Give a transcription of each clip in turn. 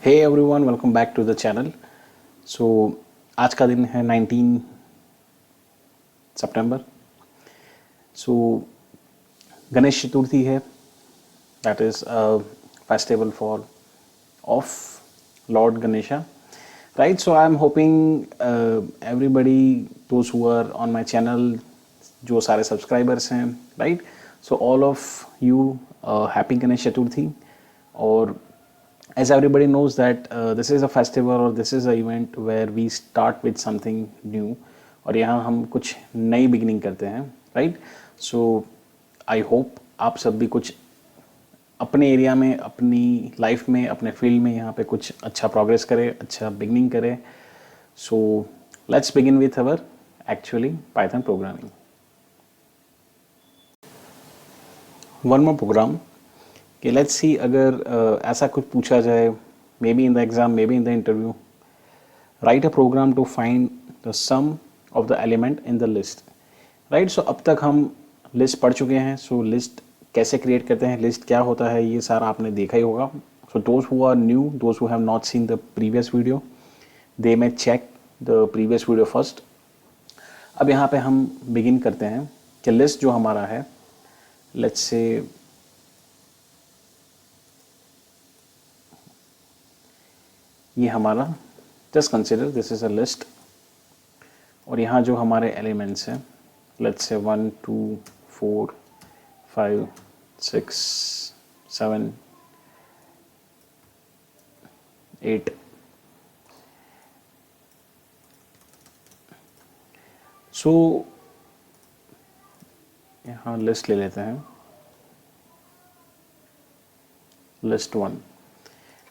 Hey everyone, welcome back to the channel. So आज का दिन है 19 सितंबर। सो गणेश चतुर्थी है, that is festival for of Lord Ganesha, right. So I am hoping everybody those who are on my channel, जो सारे subscribers हैं, right. So all of you happy Ganesh Chaturthi. और as everybody knows that this is a festival or this is a event where we start with something new, और यहाँ हम कुछ नई beginning करते हैं, राइट। सो आई होप आप सब भी कुछ अपने एरिया में, अपनी लाइफ में, अपने फील्ड में यहाँ पे कुछ अच्छा प्रोग्रेस करें, अच्छा बिगिनिंग करें। So let's begin with our actually Python programming. One more program कि लेट्स सी, अगर ऐसा कुछ पूछा जाए, maybe in the exam, maybe in the interview, write a program to find the sum of the element in the list, right. So अब तक हम list पढ़ चुके हैं। सो लिस्ट कैसे क्रिएट करते हैं, लिस्ट क्या होता है, ये सारा आपने देखा ही होगा। So those who are new, those who have not seen the previous video, they may check the previous video first. अब यहाँ पे हम बिगिन करते हैं कि लिस्ट जो हमारा है, लेट्स से ये हमारा, just consider this is a list, और यहाँ जो हमारे एलिमेंट्स हैं, लेट्स से 1 2 4 5 6 7 8। सो यहाँ लिस्ट ले लेते हैं, लिस्ट 1,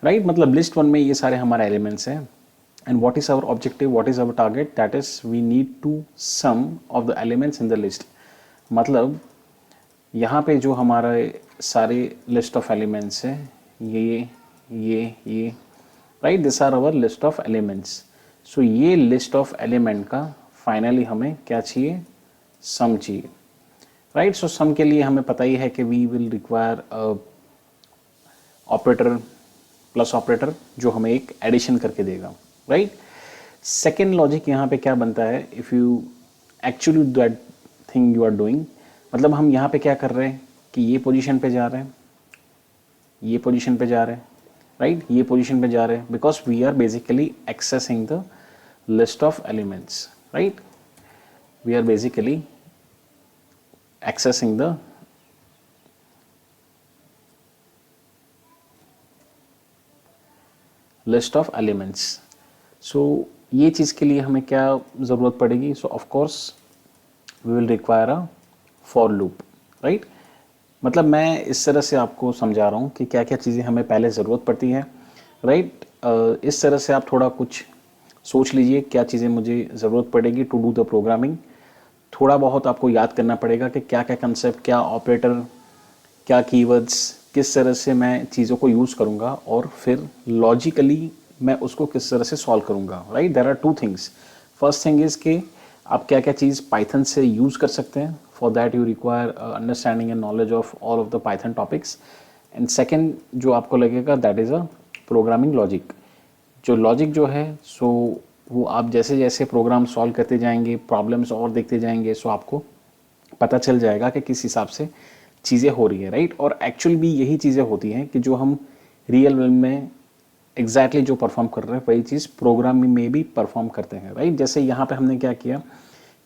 राइट। मतलब लिस्ट 1 में ये सारे हमारे एलिमेंट्स हैं। And what is our objective, what is our target, that is we need to sum of the elements in the list. मतलब यहाँ पे जो हमारे सारे लिस्ट ऑफ एलिमेंट्स हैं, ये, right, this are our list of elements. So ये list of element का फाइनली हमें क्या चाहिए, सम चाहिए, राइट। सो सम के लिए हमें पता ही है कि we will require operator, plus operator, जो हमें एक एडिशन करके देगा, राइट। सेकेंड लॉजिक यहाँ पे क्या बनता है, if you actually that thing you are doing, मतलब हम यहाँ पे क्या कर रहे हैं कि ये पोजीशन पे जा रहे हैं, ये पोजीशन पे जा रहे हैं, राइट, ये पोजीशन पे जा रहे हैं, because we are basically accessing the list of elements, right. We are basically accessing the list of elements. So ये चीज़ के लिए हमें क्या ज़रूरत पड़ेगी, so of course we will require a for loop, right. मतलब मैं इस तरह से आपको समझा रहा हूँ कि क्या क्या चीज़ें हमें पहले ज़रूरत पड़ती है, राइट। इस तरह से आप थोड़ा कुछ सोच लीजिए क्या चीज़ें मुझे ज़रूरत पड़ेगी टू डू द प्रोग्रामिंग। थोड़ा बहुत आपको याद करना पड़ेगा कि क्या क्या कंसेप्ट, क्या ऑपरेटर, क्या कीवर्ड्स, किस तरह से मैं चीज़ों को यूज़ करूँगा, और फिर लॉजिकली मैं उसको किस तरह से सॉल्व करूँगा, right. There are two things. First thing is कि आप क्या क्या चीज़ पाइथन से यूज़ कर सकते हैं। For that you require understanding and knowledge of all of the Python topics. And second जो आपको लगेगा, that is a programming logic. जो लॉजिक जो है, सो वो आप जैसे जैसे प्रोग्राम सॉल्व करते जाएंगे, प्रॉब्लम्स और देखते जाएंगे, सो आपको पता चल जाएगा कि किस हिसाब से चीज़ें हो रही है, राइट। और एक्चुअल भी यही चीज़ें होती हैं कि जो हम रियल में एग्जैक्टली जो परफॉर्म कर रहे हैं, वही चीज़ प्रोग्रामिंग में भी परफॉर्म करते हैं, राइट। जैसे यहाँ पे हमने क्या किया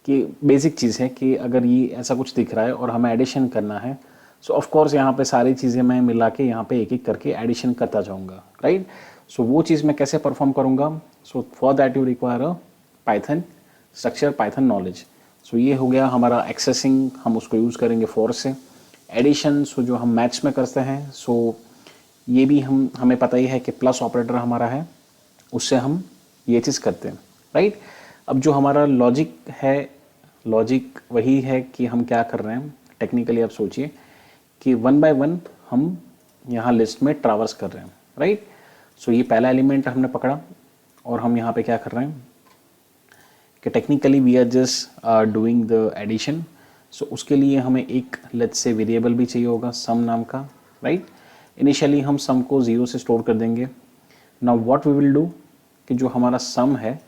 कि बेसिक चीज़ है कि अगर ये ऐसा कुछ दिख रहा है और हमें एडिशन करना है, सो ऑफ कोर्स यहाँ पे सारी चीज़ें मैं मिला के यहाँ पे एक एक करके एडिशन करता जाऊँगा, राइट। सो वो चीज़ मैं कैसे परफॉर्म करूँगा, so for that you require a Python structure, Python knowledge. So ये हो गया हमारा एक्सेसिंग, हम उसको यूज़ करेंगे फॉर से। एडिशन, सो जो हम मैथ्स में करते हैं, सो ये भी हमें पता ही है कि प्लस ऑपरेटर हमारा है, उससे हम ये चीज़ करते हैं, राइट। अब जो हमारा लॉजिक है, लॉजिक वही है कि हम क्या कर रहे हैं टेक्निकली। आप सोचिए कि 1 बाय 1 हम यहाँ लिस्ट में ट्रैवर्स कर रहे हैं, राइट। सो ये पहला एलिमेंट हमने पकड़ा और हम यहाँ पे क्या कर रहे हैं कि technically we are just doing the addition. So उसके लिए हमें एक लेट्स से वेरिएबल भी चाहिए होगा, सम नाम का, राइट। इनिशियली हम सम को 0 से स्टोर कर देंगे, now what we will do कि जो हमारा सम है,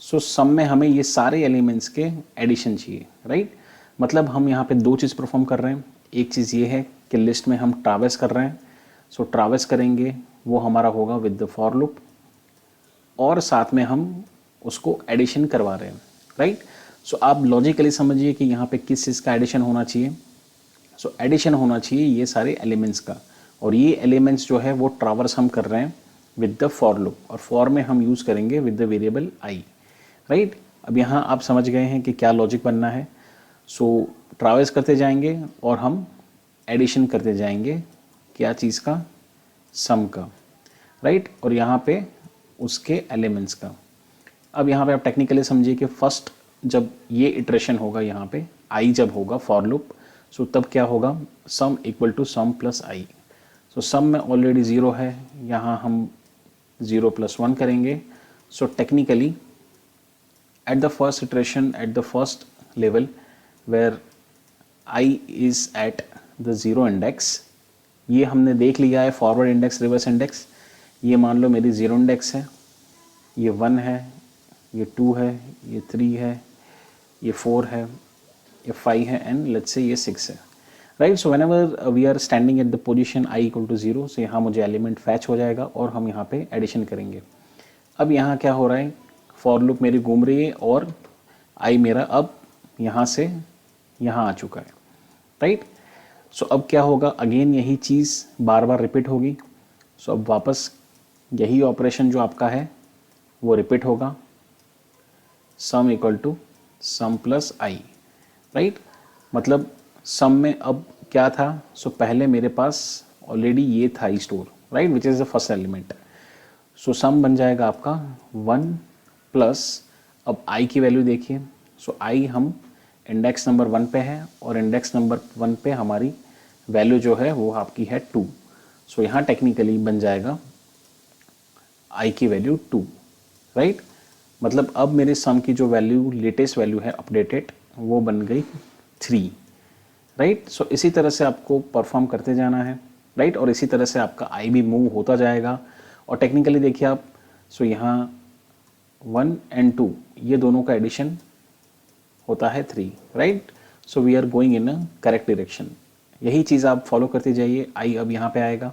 सो सम में हमें ये सारे एलिमेंट्स के एडिशन चाहिए, राइट। मतलब हम यहाँ पे दो चीज़ परफॉर्म कर रहे हैं। एक चीज़ ये है कि लिस्ट में हम ट्रावर्स कर रहे हैं, सो ट्रावर्स करेंगे वो हमारा होगा विद द फॉर लूप, और साथ में हम उसको एडिशन करवा रहे हैं, राइट। सो आप लॉजिकली समझिए कि यहाँ पे किस चीज़ का एडिशन होना चाहिए। सो एडिशन होना चाहिए ये सारे एलिमेंट्स का, और ये एलिमेंट्स जो है वो ट्रावर्स हम कर रहे हैं विद द फॉर लूप, और फॉर में हम यूज़ करेंगे with the variable I, right. अब यहाँ आप समझ गए हैं कि क्या लॉजिक बनना है। सो ट्रावर्स करते जाएंगे और हम एडिशन करते जाएंगे क्या चीज़ का, सम का, राइट, और यहाँ पे उसके एलिमेंट्स का। अब यहाँ पे आप टेक्निकली समझिए कि फर्स्ट जब ये इटरेशन होगा, यहाँ पे आई जब होगा फॉर लूप, सो तब क्या होगा, sum equal to sum plus i. So sum में ऑलरेडी ज़ीरो है, यहाँ हम 0 + 1 करेंगे। So technically at the first iteration, at the first level where I is at the 0 index, ये हमने देख लिया है फॉरवर्ड इंडेक्स रिवर्स इंडेक्स। ये मान लो मेरी 0 इंडेक्स है, ये 1 है, ये 2 है, ये 3 है, ये 4 है, ये 5 है, एंड लेट्स से ये 6 है, right. So whenever we are standing at the position i equal to 0, so यहाँ मुझे एलिमेंट फैच हो जाएगा और हम यहाँ पे एडिशन करेंगे। अब यहाँ क्या हो रहा है, फॉर लूप मेरी घूम रही है और आई मेरा अब यहाँ से यहाँ आ चुका है, राइट। सो अब क्या होगा, अगेन यही चीज़ बार बार रिपीट होगी। सो अब वापस यही ऑपरेशन जो आपका है वो रिपीट होगा, sum equal to sum plus i, right. मतलब सम में अब क्या था, सो पहले मेरे पास ऑलरेडी ये था e store, right, which is the first element. So sum बन जाएगा आपका 1 प्लस, अब आई की वैल्यू देखिए। सो आई हम इंडेक्स नंबर 1 पे है, और इंडेक्स नंबर 1 पे हमारी वैल्यू जो है वो आपकी है 2। सो यहाँ टेक्निकली बन जाएगा आई की वैल्यू 2, राइट। मतलब अब मेरे सम की जो वैल्यू लेटेस्ट वैल्यू है अपडेटेड, वो बन गई 3, राइट। सो इसी तरह से आपको परफॉर्म करते जाना है, राइट, और इसी तरह से आपका आई भी मूव होता जाएगा। और टेक्निकली देखिए आप, सो यहाँ 1 and 2 ये दोनों का एडिशन होता है 3, right. So we are going in a correct direction. यही चीज़ आप फॉलो करते जाइए। आई अब यहाँ पे आएगा,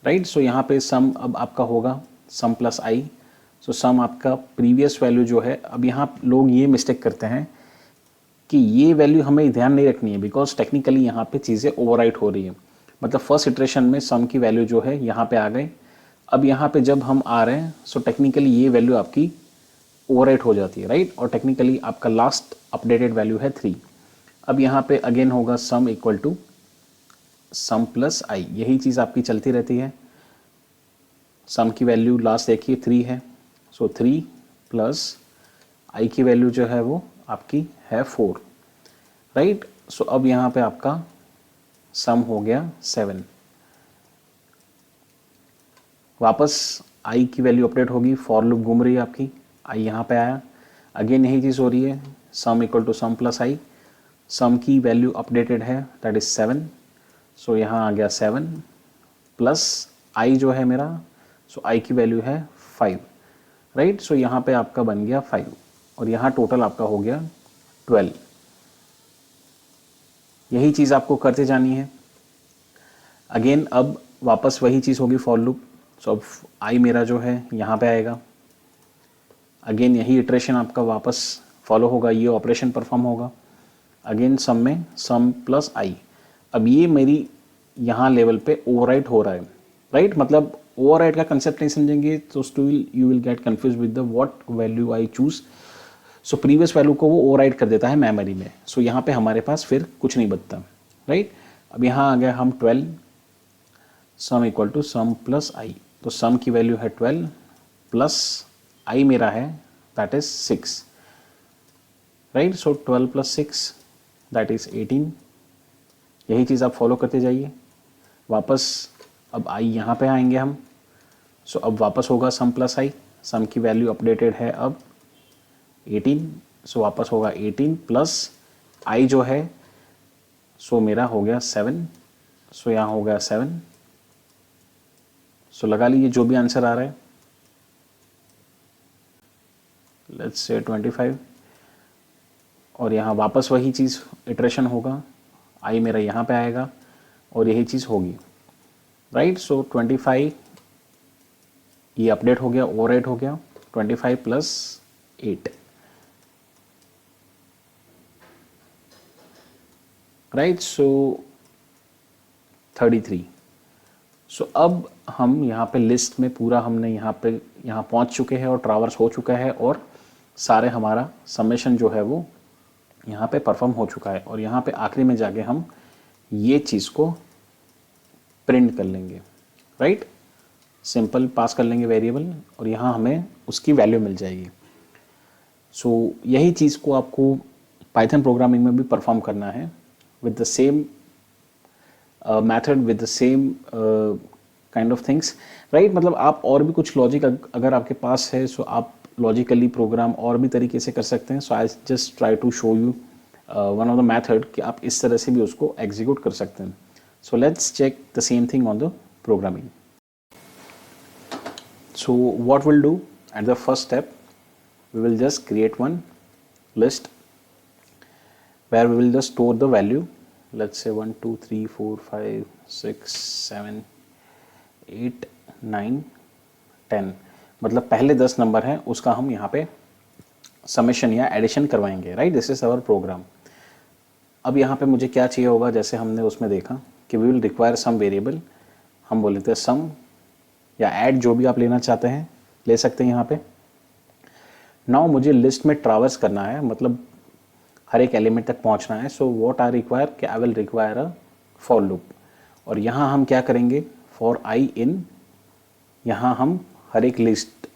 राइट। सो यहाँ पे सम अब आपका होगा सम प्लस आई। सो सम आपका प्रीवियस वैल्यू जो है, अब यहाँ लोग ये मिस्टेक करते हैं कि ये वैल्यू हमें ध्यान नहीं रखनी है, बिकॉज टेक्निकली यहाँ पे चीज़ें ओवरराइट हो रही है। मतलब फर्स्ट इटरेशन में सम की वैल्यू जो है यहाँ पे आ गए, अब यहाँ पे जब हम आ रहे हैं, सो टेक्निकली ये वैल्यू आपकी ओवरराइट हो जाती है, राइट, और टेक्निकली आपका लास्ट अपडेटेड वैल्यू है 3। अब यहाँ पे अगेन होगा sum equal to sum plus i, यही चीज़ आपकी चलती रहती है। सम की वैल्यू लास्ट देखिए 3 है, सो 3 प्लस आई की वैल्यू जो है वो आपकी है 4, राइट। सो अब यहाँ पे आपका सम हो गया 7। वापस आई की वैल्यू अपडेट होगी, फॉर लूप घूम रही है आपकी, आई यहाँ पे आया, अगेन यही चीज़ हो रही है, sum equal to sum plus i. Sum की वैल्यू अपडेटेड है, दैट इज़ 7। सो यहाँ आ गया 7 प्लस आई जो है मेरा, सो आई की वैल्यू है 5, राइट। सो यहाँ पे आपका बन गया 5, और यहाँ टोटल आपका हो गया 12। यही चीज़ आपको करते जानी है। अगेन अब वापस वही चीज़ होगी फॉर लूप। सो अब आई मेरा जो है यहाँ पे आएगा, अगेन यही इटरेशन आपका वापस फॉलो होगा, ये ऑपरेशन परफॉर्म होगा, अगेन सम में सम प्लस आई। अब ये मेरी यहाँ लेवल पे ओवरराइट हो रहा है, राइट। मतलब ओवरराइट का कंसेप्ट नहीं समझेंगे तो still you will get confuse with the what value I choose. So previous value को वो ओवरराइट कर देता है मेमोरी में। सो यहाँ पे हमारे पास फिर कुछ नहीं बचता, राइट। अब यहाँ आ गया हम 12, sum equal to sum plus i. तो सम की वैल्यू है 12 प्लस आई मेरा है that is 6, right. So 12 plus 6 that is 18। यही चीज़ आप फॉलो करते जाइए। वापस अब आई यहाँ पे आएंगे हम। सो अब वापस होगा सम प्लस आई, सम की वैल्यू अपडेटेड है अब 18। सो वापस होगा 18 प्लस आई जो है, सो मेरा हो गया 7। सो यहाँ हो गया 7 सो लगा लीजिए जो भी आंसर आ रहा है, लेट्स से 25, और यहाँ वापस वही चीज़ इटरेशन होगा, आई मेरा यहाँ पे आएगा और यही चीज़ होगी, राइट। सो 25 ये अपडेट हो गया, ओवरराइट हो गया, 25 प्लस 8, राइट। सो 33। सो अब हम यहाँ पे लिस्ट में पूरा हमने यहाँ पहुँच चुके हैं और ट्रावर्स हो चुका है और सारे हमारा समेशन जो है वो यहाँ पे परफॉर्म हो चुका है, और यहाँ पे आखिरी में जाके हम ये चीज़ को प्रिंट कर लेंगे, राइट। सिंपल पास कर लेंगे वेरिएबल और यहाँ हमें उसकी वैल्यू मिल जाएगी। सो यही चीज़ को आपको पाइथन प्रोग्रामिंग में भी परफॉर्म करना है with the same method, with the same kind of things, right. मतलब आप और भी कुछ लॉजिक अगर आपके पास है सो आप लॉजिकली प्रोग्राम और भी तरीके से कर सकते हैं। So I just try to show you one of the method कि आप इस तरह से भी उसको एग्जीक्यूट कर सकते हैं। So let's check the same thing on the programming. So what we'll do at the first step, we will just create one list where we will just store the value. Let's say 1 2 3 4 5 6 7 8 9 10, मतलब पहले 10 number हैं उसका हम यहाँ पे summation या addition करवाएंगे, right. This is our program. अब यहाँ पे मुझे क्या चाहिए होगा, जैसे हमने उसमें देखा कि we will require some variable, हम बोल लेते हैं सम या ऐड, जो भी आप लेना चाहते हैं ले सकते हैं यहाँ पे। नाउ मुझे लिस्ट में ट्रावर्स करना है, मतलब हर एक एलिमेंट तक पहुँचना है। सो व्हाट आई रिक्वायर कि I will require a for loop, और यहाँ हम क्या करेंगे, फॉर आई इन, यहाँ हम हर एक लिस्ट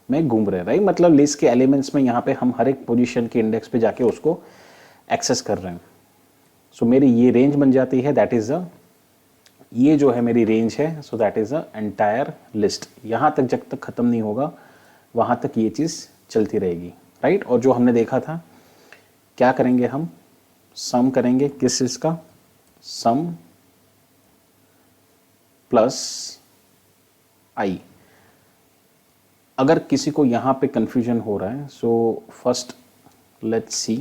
में घूम रहे हैं, राइट। मतलब लिस्ट के एलिमेंट्स में यहाँ पे हम हर एक पोजीशन के इंडेक्स पे जाके उसको एक्सेस कर रहे हैं। सो मेरी ये रेंज बन जाती है, दैट इज़ अ, ये जो है मेरी रेंज है। सो that is a entire list, यहाँ तक जब तक ख़त्म नहीं होगा वहाँ तक ये चीज़ चलती रहेगी, राइट। और जो हमने देखा था, क्या करेंगे हम, सम करेंगे, किस चीज़ का, सम प्लस आई। अगर किसी को यहाँ पे कन्फ्यूजन हो रहा है, सो फर्स्ट लेट्स सी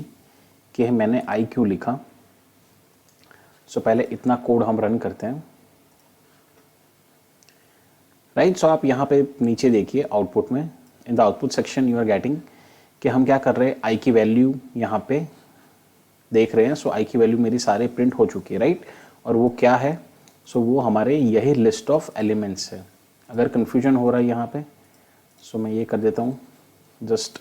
कि मैंने आई क्यों लिखा। सो पहले इतना कोड हम रन करते हैं, राइट। सो आप यहाँ पे नीचे देखिए आउटपुट में, in the output section you are getting कि हम क्या कर रहे हैं, आई की वैल्यू यहाँ पे देख रहे हैं। सो आई की वैल्यू मेरी सारे प्रिंट हो चुकी है, राइट। और वो क्या है, सो वो हमारे यही लिस्ट ऑफ एलिमेंट्स है। अगर कन्फ्यूजन हो रहा है यहाँ पे, सो मैं ये कर देता हूँ जस्ट,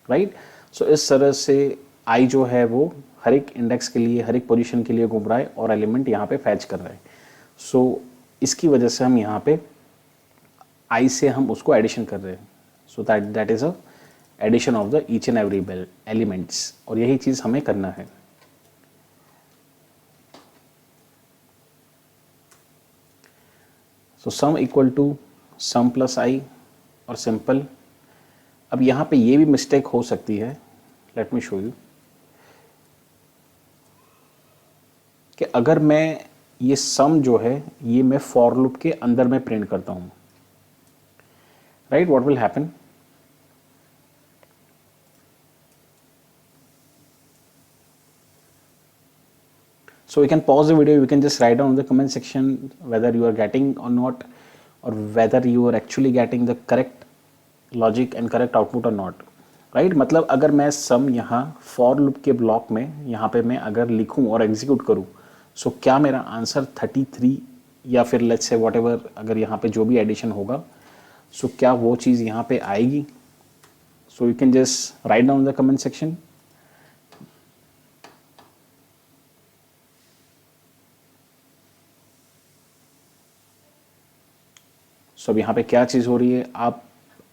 राइट। सो इस तरह से आई जो है वो हर एक इंडेक्स के लिए, हर एक पोजीशन के लिए घूम रहा है और एलिमेंट यहाँ पे फैच कर रहा है। सो इसकी वजह से हम यहाँ पे आई से हम उसको एडिशन कर रहे हैं। So that is a addition of the each and every elements, और यही चीज़ हमें करना है। So sum equal to sum plus i, और सिंपल। अब यहाँ पे ये भी मिस्टेक हो सकती है, लेट मी शो यू, कि अगर मैं ये सम जो है ये मैं फॉर लूप के अंदर में प्रिंट करता हूँ, right, what will happen, so we can pause the video, we can just write down in the comment section whether you are getting or not, or whether you are actually getting the correct logic and correct output or not, right। मतलब अगर मैं सम यहाँ for loop के block में यहाँ पे मैं अगर लिखूँ और एग्जीक्यूट करूँ, सो क्या मेरा आंसर 33 या फिर लेट्स से व्हाटएवर, अगर यहाँ पे जो भी एडिशन होगा, सो क्या वो चीज़ यहाँ पे आएगी। So you can just write down in the comment section. So अब यहाँ पे क्या चीज़ हो रही है, आप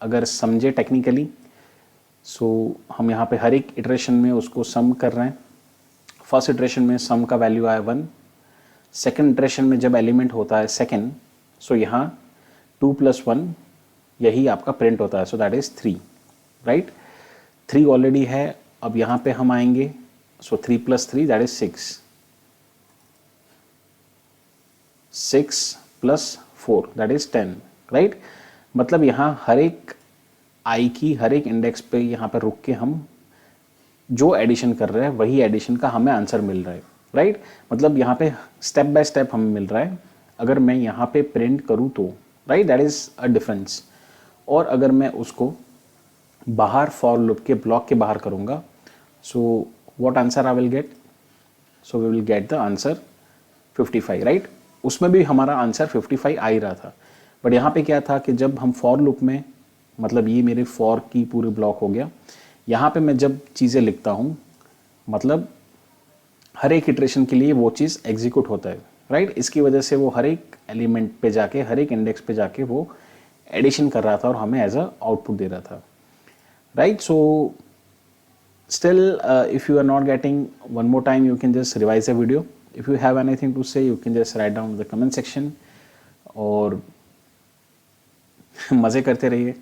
अगर समझे टेक्निकली, सो हम यहाँ पे हर एक इटरेशन में उसको सम कर रहे हैं। फर्स्ट इटरेशन में सम का वैल्यू आया 1, सेकेंड इटरेशन में जब एलिमेंट होता है सेकेंड, सो यहाँ 2 + 1 यही आपका प्रिंट होता है, सो दैट इज़ 3, राइट। 3 ऑलरेडी है, अब यहाँ पे हम आएंगे, सो 3 + 3 that is 6, 6 + 4 that is 10, right. मतलब यहाँ हर एक आई की हर एक इंडेक्स पे यहाँ पे रुक के हम जो एडिशन कर रहे हैं वही एडिशन का हमें आंसर मिल रहा है, राइट। मतलब यहाँ पे स्टेप बाय स्टेप हमें मिल रहा है। अगर मैं यहाँ पे प्रिंट करूँ तो, right, that is a difference. और अगर मैं उसको बाहर फॉर लूप के ब्लॉक के बाहर करूँगा, so what answer I will get, so we will get the answer 55, right. उसमें भी हमारा आंसर 55 आ ही रहा था, बट यहाँ पे क्या था कि जब हम फॉर लूप में, मतलब ये मेरे फॉर की पूरी ब्लॉक हो गया, यहाँ पे मैं जब चीज़ें लिखता हूँ मतलब हर एक इटरेशन के लिए वो चीज़ एग्जीक्यूट होता है, राइट। इसकी वजह से वो हर एक एलिमेंट पे जाके, हर एक इंडेक्स पे जाके वो एडिशन कर रहा था और हमें एज अ आउटपुट दे रहा था, right. So still if you are not getting, one more time you can just revise the video. If you have anything to say you can just write down in the comment section और मज़े करते रहिए.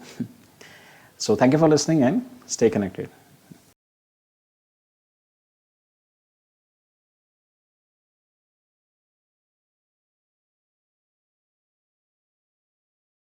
So thank you for listening and stay connected.